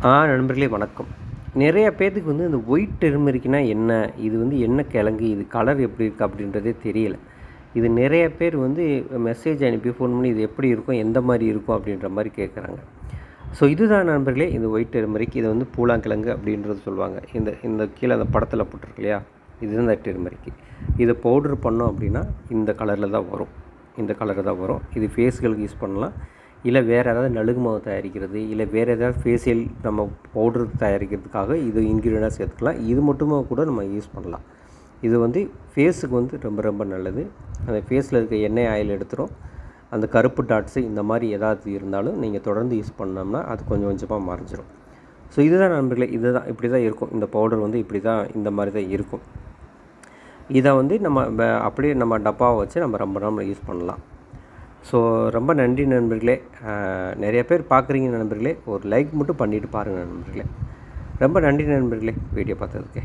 நண்பர்களே வணக்கம். நிறைய பேத்துக்கு இந்த ஒயிட் டெர்மரிக்னா என்ன? இது என்ன கிழங்கு? இது கலர் எப்படி இருக்குது அப்படின்றதே தெரியல. இது நிறைய பேர் மெசேஜ் அனுப்பி ஃபோன் பண்ணி இது எப்படி இருக்கும்? எந்த மாரி இருக்கும்? அப்படின்ற மாரி கேட்குறாங்க. ஸோ இதுதான் நண்பர்களே இந்த ஒயிட் டெர்மரிக். இதை பூலாங்கிழங்கு அப்படின்றது சொல்லுவாங்க. இந்த இந்த கீழே அந்த படத்தில் போட்டிருக்கு இல்லையா? இதுதான் இந்த டெர்மரிக். இதை பவுட்ரு பண்ணோம் அப்படின்னா இந்த கலரில் தான் வரும். இந்த கலரில் தான் வரும். இது ஃபேஸ்களுக்கு யூஸ் பண்ணலாம். இல்லை வேறு ஏதாவது நலுங்கு மாவு தயாரிக்கிறது, இல்லை வேறு ஏதாவது ஃபேஷியல் நம்ம பவுட்ரு தயாரிக்கிறதுக்காக இது இன்க்ரீடியண்ட்டாக சேர்த்துக்கலாம். இது மட்டுமே கூட நம்ம யூஸ் பண்ணலாம். இது ஃபேஸுக்கு ரொம்ப ரொம்ப நல்லது. அந்த ஃபேஸில் இருக்க எண்ணெய் ஆயில் எடுத்துரும். அந்த கருப்பு டாட்ஸு இந்த மாதிரி ஏதாவது இருந்தாலும் நீங்கள் தொடர்ந்து யூஸ் பண்ணோம்னா அது கொஞ்சம் கொஞ்சமாக மறைஞ்சிரும். ஸோ இதுதான் நண்பர்களே, இதுதான் இப்படி தான் இருக்கும். இந்த பவுடர் இப்படி தான் இந்த மாதிரி தான் இருக்கும். இதை நம்ம அப்படியே நம்ம டப்பாவை வச்சு நம்ம ரொம்ப நாள் யூஸ் பண்ணலாம். ஸோ ரொம்ப நன்றி நண்பர்களே. நிறைய பேர் பார்க்குறீங்க நண்பர்களே. ஒரு லைக் மட்டும் பண்ணிவிட்டு பாருங்கள் நண்பர்களே. ரொம்ப நன்றி நண்பர்களே வீடியோ பார்த்ததுக்கு.